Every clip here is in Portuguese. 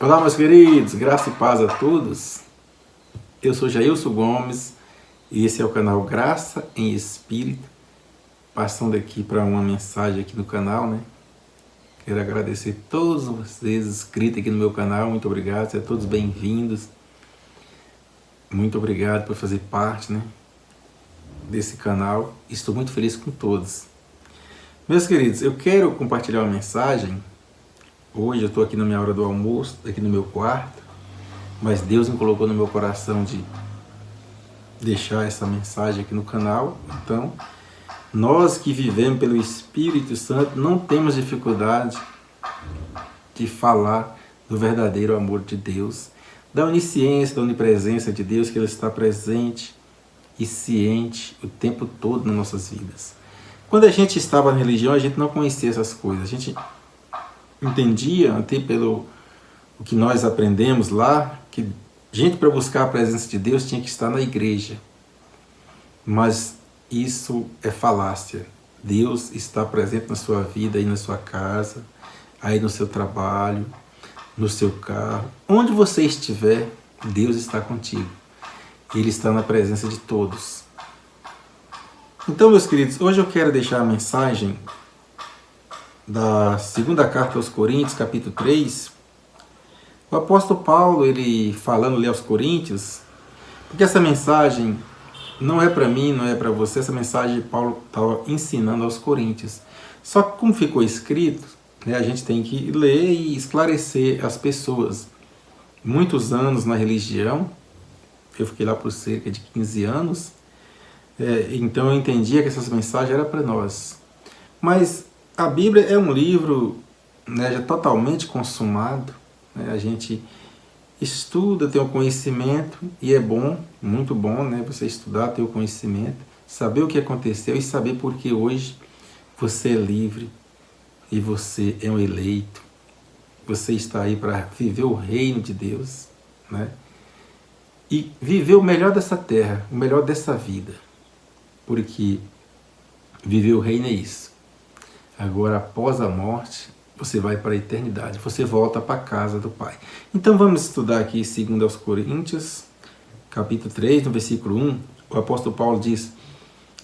Olá, meus queridos, graça e paz a todos. Eu sou Jailson Gomes e esse é o canal Graça em Espírito, passando aqui para uma mensagem aqui no canal, né? Quero agradecer a todos vocês inscritos aqui no meu canal, muito obrigado, sejam todos bem-vindos. Muito obrigado por fazer parte, né, desse canal. Estou muito feliz com todos. Meus queridos, eu quero compartilhar uma mensagem. Hoje eu estou aqui na minha hora do almoço, aqui no meu quarto, mas Deus me colocou no meu coração de deixar essa mensagem aqui no canal. Então, nós que vivemos pelo Espírito Santo não temos dificuldade de falar do verdadeiro amor de Deus, da onisciência, da onipresença de Deus, que Ele está presente e ciente o tempo todo nas nossas vidas. Quando a gente estava na religião, a gente não conhecia essas coisas. A gente entendia, até pelo o que nós aprendemos lá, que gente, para buscar a presença de Deus tinha que estar na igreja. Mas isso é falácia. Deus está presente na sua vida, aí na sua casa, aí no seu trabalho, no seu carro. Onde você estiver, Deus está contigo. Ele está na presença de todos. Então, meus queridos, hoje eu quero deixar a mensagem da segunda carta aos Coríntios, capítulo 3, o apóstolo Paulo, ele falando ali aos Coríntios, porque essa mensagem não é para mim, não é para você, essa mensagem Paulo estava ensinando aos Coríntios. Só que como ficou escrito, né, a gente tem que ler e esclarecer as pessoas. Muitos anos na religião, eu fiquei lá por cerca de 15 anos, então eu entendia que essas mensagens eram para nós. Mas a Bíblia é um livro, né, já totalmente consumado, né? A gente estuda, tem o conhecimento, e é bom, muito bom, né, você estudar, ter o conhecimento, saber o que aconteceu e saber por que hoje você é livre e você é um eleito. Você está aí para viver o reino de Deus, né? E viver o melhor dessa terra, o melhor dessa vida, porque viver o reino é isso. Agora, após a morte, você vai para a eternidade, você volta para a casa do Pai. Então vamos estudar aqui 2 aos Coríntios, capítulo 3, no versículo 1, o apóstolo Paulo diz: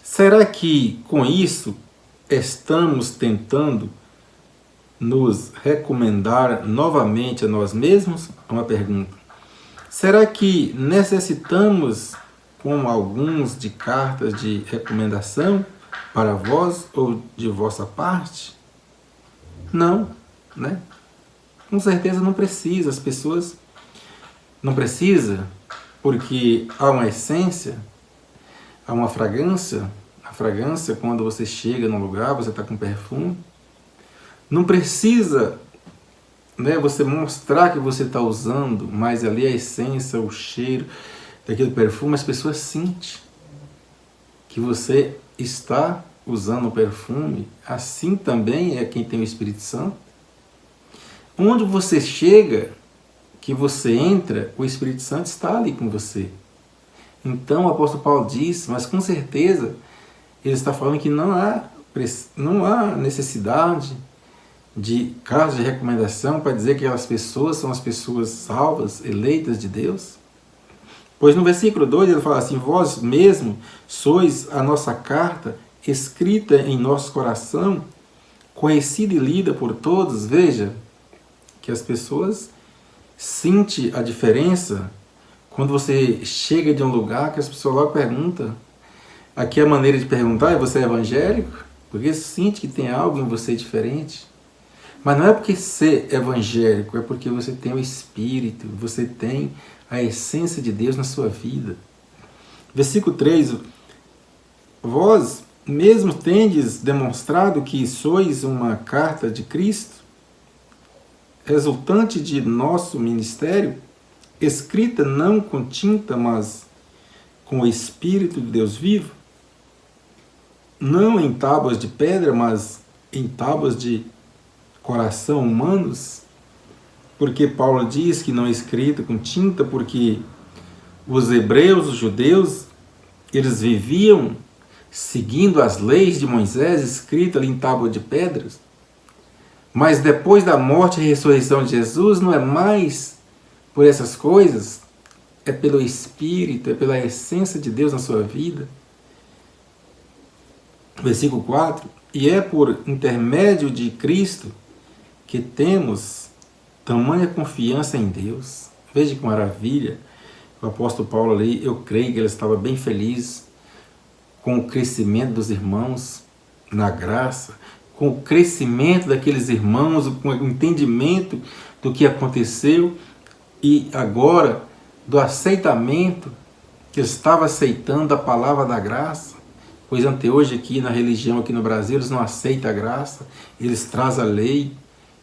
será que com isso estamos tentando nos recomendar novamente a nós mesmos? Uma pergunta. Será que necessitamos, como alguns, de cartas de recomendação para vós ou de vossa parte? Não, né? Com certeza não precisa. As pessoas não precisam, porque há uma essência, há uma fragrância. A fragrância, quando você chega num lugar, você está com perfume. Não precisa, né, você mostrar que você está usando, mas ali a essência, o cheiro daquele perfume, as pessoas sentem que você está usando o perfume. Assim também é quem tem o Espírito Santo. Onde você chega, que você entra, o Espírito Santo está ali com você. Então o apóstolo Paulo diz, mas com certeza ele está falando que não há necessidade de cartas de recomendação para dizer que aquelas pessoas são as pessoas salvas, eleitas de Deus. Pois no versículo 2 ele fala assim: vós mesmo sois a nossa carta, escrita em nosso coração, conhecida e lida por todos. Veja que as pessoas sentem a diferença quando você chega de um lugar que as pessoas logo perguntam. Aqui a maneira de perguntar é: você é evangélico? Porque sente que tem algo em você diferente. Mas não é porque ser evangélico, é porque você tem o Espírito, você tem a essência de Deus na sua vida. Versículo 3, vós mesmo tendes demonstrado que sois uma carta de Cristo, resultante de nosso ministério, escrita não com tinta, mas com o Espírito de Deus vivo, não em tábuas de pedra, mas em tábuas de coração humanos. Porque Paulo diz que não é escrito com tinta, porque os hebreus, os judeus, eles viviam seguindo as leis de Moisés, escritas ali em tábua de pedras. Mas depois da morte e ressurreição de Jesus, não é mais por essas coisas, é pelo Espírito, é pela essência de Deus na sua vida. Versículo 4, e é por intermédio de Cristo que temos tamanha confiança em Deus. Veja que maravilha. O apóstolo Paulo ali, eu creio que ele estava bem feliz com o crescimento dos irmãos na graça, com o crescimento daqueles irmãos, com o entendimento do que aconteceu e agora do aceitamento, que estava aceitando a palavra da graça, pois ante hoje aqui na religião aqui no Brasil eles não aceitam a graça, eles trazem a lei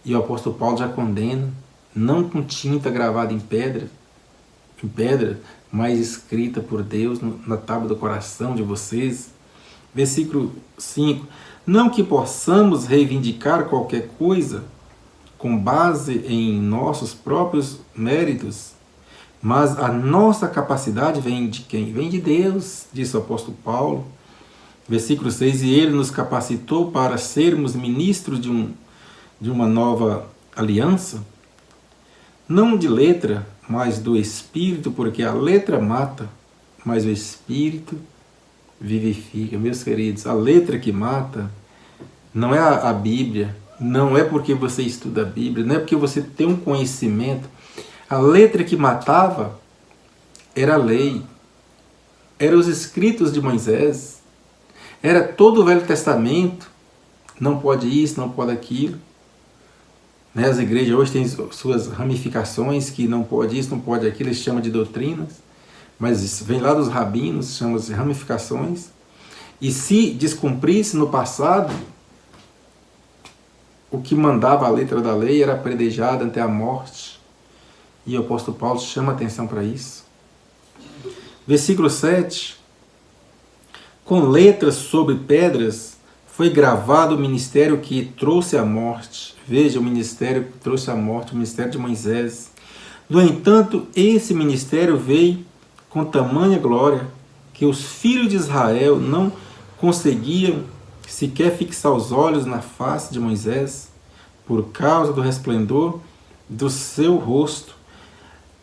e o apóstolo Paulo já condena, não com tinta gravada em pedra, mas escrita por Deus na tábua do coração de vocês. Versículo 5, não que possamos reivindicar qualquer coisa com base em nossos próprios méritos, mas a nossa capacidade vem de quem? Vem de Deus, disse o apóstolo Paulo. Versículo 6, e ele nos capacitou para sermos ministros de uma nova aliança, não de letra, mas do Espírito, porque a letra mata, mas o Espírito vivifica. Meus queridos, a letra que mata não é a Bíblia, não é porque você estuda a Bíblia, não é porque você tem um conhecimento. A letra que matava era a lei, eram os escritos de Moisés, era todo o Velho Testamento, não pode isso, não pode aquilo. As igrejas hoje têm suas ramificações, que não pode isso, não pode aquilo, eles chamam de doutrinas, mas isso vem lá dos rabinos, chama-se ramificações. E se descumprisse no passado, o que mandava a letra da lei era apredejado até a morte. E o apóstolo Paulo chama atenção para isso. Versículo 7. Com letras sobre pedras foi gravado o ministério que trouxe a morte. Veja, o ministério que trouxe a morte, o ministério de Moisés. No entanto, esse ministério veio com tamanha glória que os filhos de Israel não conseguiam sequer fixar os olhos na face de Moisés por causa do resplendor do seu rosto,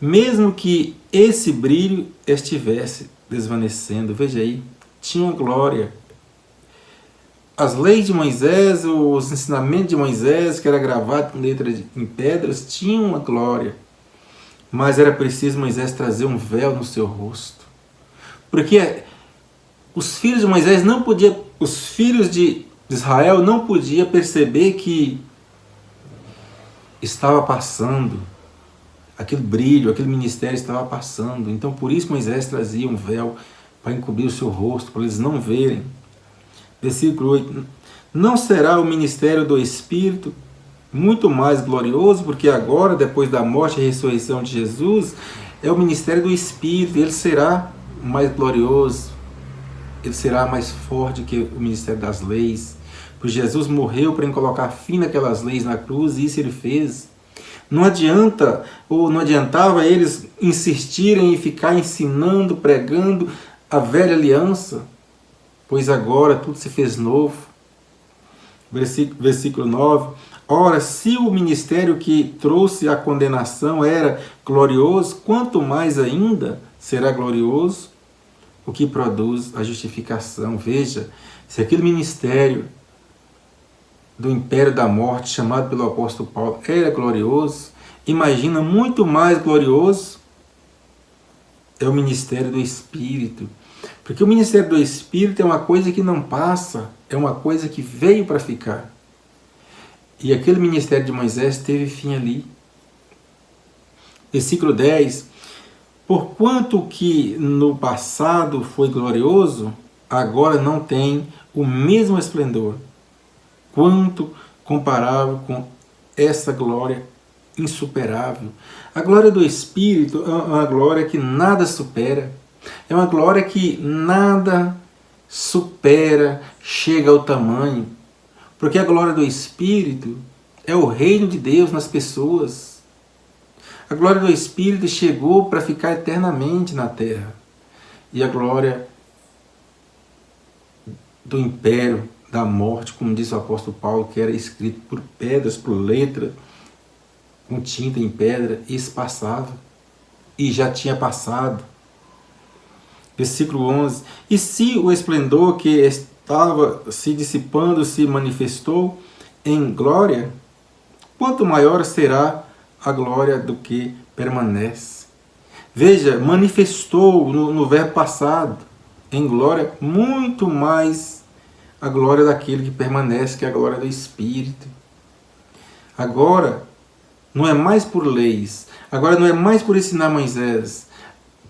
mesmo que esse brilho estivesse desvanecendo. Veja aí, tinha glória. As leis de Moisés, os ensinamentos de Moisés, que era gravado em letras em pedras, tinham uma glória. Mas era preciso Moisés trazer um véu no seu rosto. Porque os filhos de Moisés não podiam, os filhos de Israel não podiam perceber que estava passando, aquele brilho, aquele ministério estava passando. Então por isso Moisés trazia um véu para encobrir o seu rosto, para eles não verem. Versículo 8. Não será o ministério do Espírito muito mais glorioso, porque agora, depois da morte e ressurreição de Jesus, é o ministério do Espírito, ele será mais glorioso, ele será mais forte que o ministério das leis, pois Jesus morreu para colocar fim naquelas leis na cruz, e isso ele fez. Não adianta, ou não adiantava eles insistirem em ficar ensinando, pregando a velha aliança, pois agora tudo se fez novo. Versículo 9. Ora, se o ministério que trouxe a condenação era glorioso, quanto mais ainda será glorioso o que produz a justificação. Veja, se aquele ministério do império da morte, chamado pelo apóstolo Paulo, era glorioso, imagina muito mais glorioso é o ministério do Espírito. Porque o ministério do Espírito é uma coisa que não passa, é uma coisa que veio para ficar. E aquele ministério de Moisés teve fim ali. Versículo 10. Porquanto que no passado foi glorioso, agora não tem o mesmo esplendor, quanto comparável com essa glória insuperável. A glória do Espírito é uma glória que nada supera. É uma glória que nada supera, chega ao tamanho. Porque a glória do Espírito é o reino de Deus nas pessoas. A glória do Espírito chegou para ficar eternamente na terra. E a glória do império da morte, como disse o apóstolo Paulo, que era escrito por pedras, por letra, com tinta em pedra, isso passava, e já tinha passado. Versículo 11, e se o esplendor que estava se dissipando se manifestou em glória, quanto maior será a glória do que permanece. Veja, manifestou no verbo passado, em glória, muito mais a glória daquele que permanece, que é a glória do Espírito. Agora, não é mais por leis, agora não é mais por ensinar Moisés,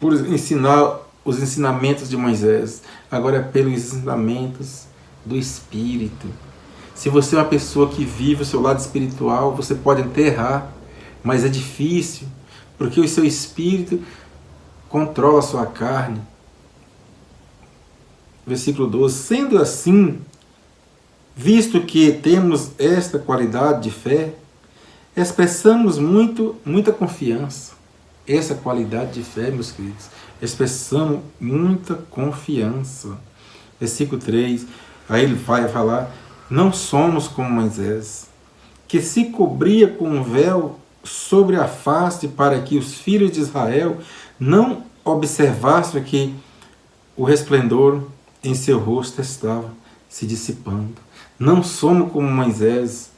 por ensinar os ensinamentos de Moisés, agora é pelos ensinamentos do Espírito. Se você é uma pessoa que vive o seu lado espiritual, você pode até errar, mas é difícil, porque o seu Espírito controla a sua carne. Versículo 12, sendo assim, visto que temos esta qualidade de fé, expressamos muita confiança. Essa qualidade de fé, meus queridos, expressamos muita confiança. Versículo 3, aí ele vai falar, não somos como Moisés, que se cobria com um véu sobre a face para que os filhos de Israel não observassem que o resplendor em seu rosto estava se dissipando. Não somos como Moisés,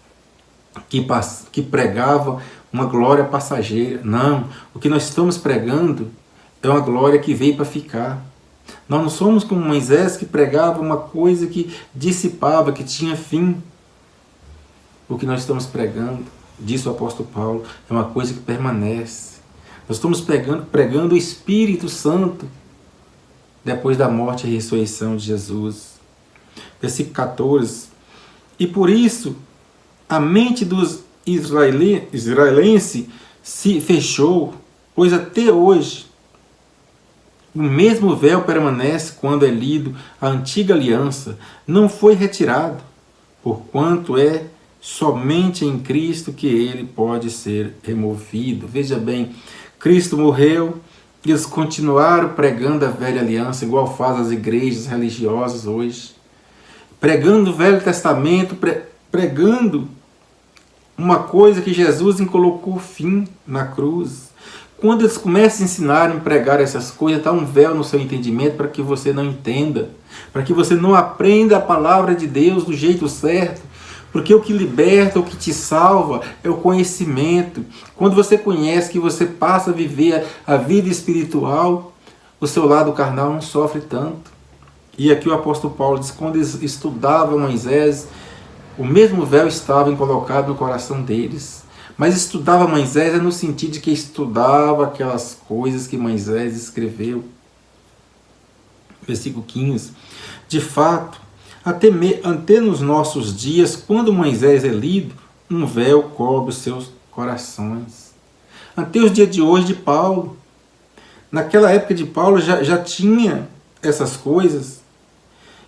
que pregava uma glória passageira. Não, o que nós estamos pregando é uma glória que veio para ficar. Nós não somos como Moisés, que pregava uma coisa que dissipava, que tinha fim. O que nós estamos pregando, disse o apóstolo Paulo, é uma coisa que permanece. Nós estamos pregando o Espírito Santo depois da morte e ressurreição de Jesus. Versículo 14. E por isso a mente dos israelenses se fechou, pois até hoje o mesmo véu permanece quando é lido a antiga aliança, não foi retirado, porquanto é somente em Cristo que ele pode ser removido. Veja bem, Cristo morreu, eles continuaram pregando a velha aliança, igual fazem as igrejas religiosas hoje, pregando o Velho Testamento, pregando uma coisa que Jesus colocou fim na cruz. Quando eles começam a ensinar e pregar essas coisas, está um véu no seu entendimento para que você não entenda, para que você não aprenda a palavra de Deus do jeito certo, porque o que liberta, o que te salva é o conhecimento. Quando você conhece, que você passa a viver a vida espiritual, o seu lado carnal não sofre tanto. E aqui o apóstolo Paulo diz, quando eles estudavam Moisés, o mesmo véu estava colocado no coração deles. Mas estudava Moisés é no sentido de que estudava aquelas coisas que Moisés escreveu. Versículo 15. De fato, até nos nossos dias, quando Moisés é lido, um véu cobre os seus corações. Até os dias de hoje de Paulo. Naquela época de Paulo já tinha essas coisas.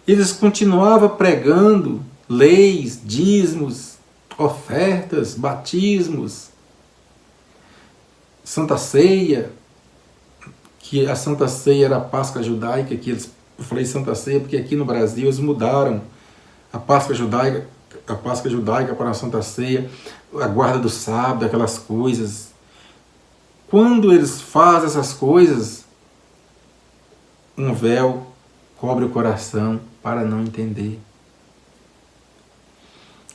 Eles continuavam pregando leis, dízimos, ofertas, batismos, Santa Ceia, que a Santa Ceia era a Páscoa judaica, que eles, eu falei Santa Ceia porque aqui no Brasil eles mudaram a Páscoa judaica para a Santa Ceia, a guarda do sábado, aquelas coisas. Quando eles fazem essas coisas, um véu cobre o coração para não entender.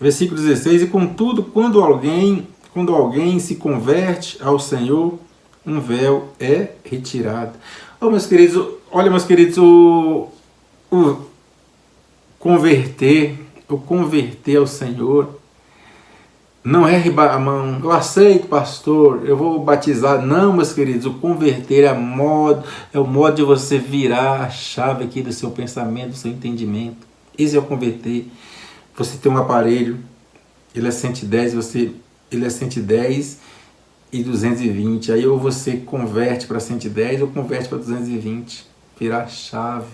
Versículo 16, e contudo, quando alguém se converte ao Senhor, um véu é retirado. Oh, meus queridos, olha, meus queridos, o converter ao Senhor não é ribar a mão. Eu aceito, pastor, eu vou batizar. Não, meus queridos, o converter é o modo de você virar a chave aqui do seu pensamento, do seu entendimento. Esse é o converter. Você tem um aparelho, ele é 110, ele é 110 e 220. Aí ou você converte para 110 ou converte para 220. Virar a chave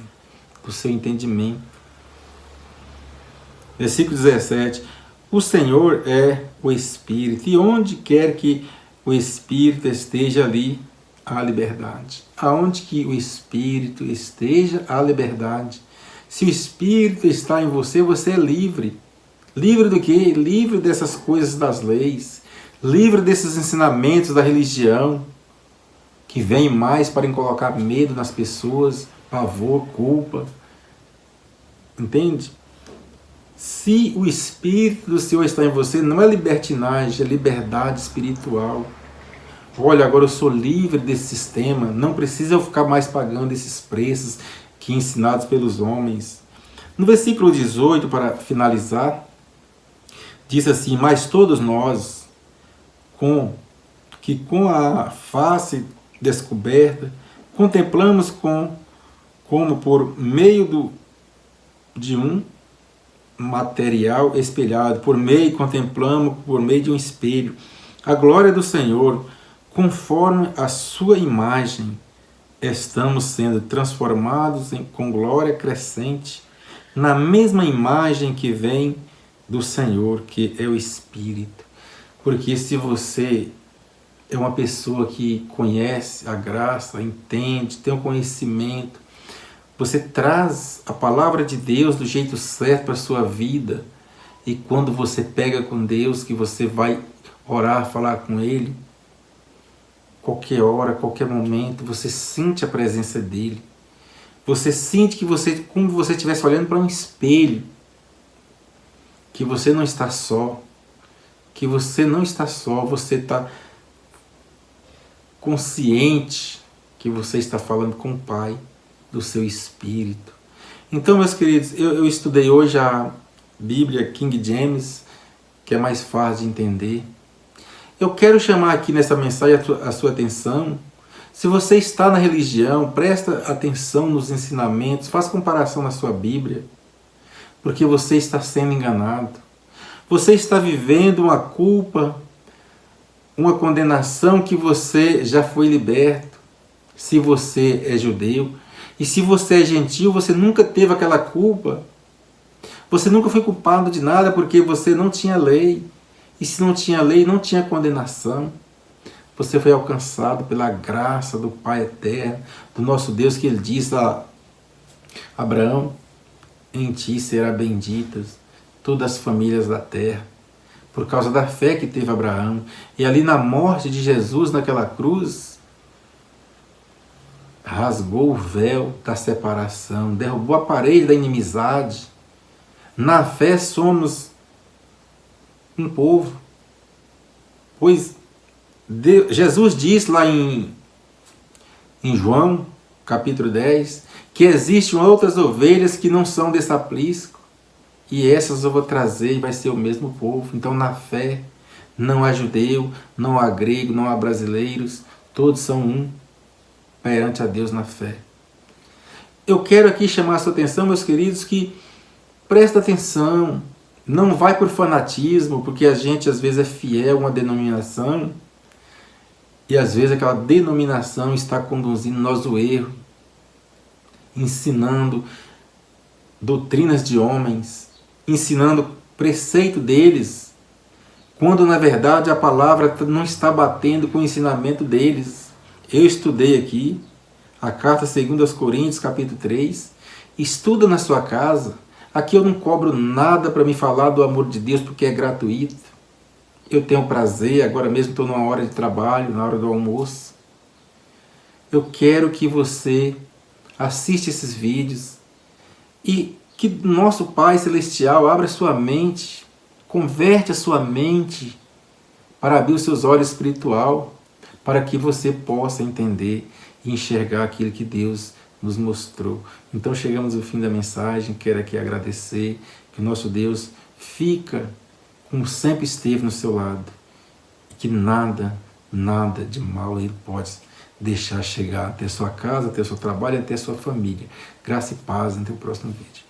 do seu entendimento. Versículo 17. O Senhor é o Espírito, e onde quer que o Espírito esteja, ali há liberdade. Aonde que o Espírito esteja, há liberdade. Se o Espírito está em você, você é livre. Livre do quê? Livre dessas coisas das leis. Livre desses ensinamentos da religião que vêm mais para colocar medo nas pessoas, pavor, culpa. Entende? Se o Espírito do Senhor está em você, não é libertinagem, é liberdade espiritual. Olha, agora eu sou livre desse sistema, não precisa eu ficar mais pagando esses preços que ensinados pelos homens. No versículo 18, para finalizar, diz assim: mas todos nós, com a face descoberta, contemplamos como por meio de um material espelhado, contemplamos por meio de um espelho a glória do Senhor, conforme a sua imagem, estamos sendo transformados com glória crescente, na mesma imagem que vem do Senhor, que é o Espírito. Porque se você é uma pessoa que conhece a graça, entende, tem um conhecimento, você traz a palavra de Deus do jeito certo para a sua vida, e quando você pega com Deus, que você vai orar, falar com Ele, qualquer hora, qualquer momento, você sente a presença dEle. Você sente que você, como você estivesse olhando para um espelho, que você não está só, você está consciente que você está falando com o Pai, do seu Espírito. Então, meus queridos, eu estudei hoje a Bíblia King James, que é mais fácil de entender. Eu quero chamar aqui nessa mensagem a sua atenção. Se você está na religião, presta atenção nos ensinamentos, faça comparação na sua Bíblia, porque você está sendo enganado. Você está vivendo uma culpa, uma condenação que você já foi liberto, se você é judeu. E se você é gentil, você nunca teve aquela culpa. Você nunca foi culpado de nada porque você não tinha lei. E se não tinha lei, não tinha condenação. Você foi alcançado pela graça do Pai eterno, do nosso Deus, que Ele diz a Abraão: em ti serão benditas todas as famílias da terra. Por causa da fé que teve Abraão. E ali na morte de Jesus, naquela cruz, rasgou o véu da separação, derrubou a parede da inimizade. Na fé somos um povo. Pois Jesus diz lá em João, capítulo 10, que existem outras ovelhas que não são desse aprisco, e essas eu vou trazer e vai ser o mesmo povo. Então, na fé, não há judeu, não há grego, não há brasileiros, todos são um perante a Deus na fé. Eu quero aqui chamar a sua atenção, meus queridos, que presta atenção, não vai por fanatismo, porque a gente às vezes é fiel a uma denominação, e às vezes aquela denominação está conduzindo nós ao erro, ensinando doutrinas de homens, ensinando preceito deles, quando na verdade a palavra não está batendo com o ensinamento deles. Eu estudei aqui a carta 2 Coríntios, capítulo 3. Estuda na sua casa. Aqui eu não cobro nada para me falar do amor de Deus, porque é gratuito. Eu tenho prazer, agora mesmo estou numa hora de trabalho, na hora do almoço. Eu quero que você assista esses vídeos e que nosso Pai Celestial abra sua mente, converte a sua mente para abrir os seus olhos espiritual, para que você possa entender e enxergar aquilo que Deus nos mostrou. Então chegamos ao fim da mensagem. Quero aqui agradecer que o nosso Deus fica como sempre esteve no seu lado, e que nada de mal Ele pode deixar chegar até a sua casa, até o seu trabalho, até a sua família. Graça e paz. Até o próximo vídeo.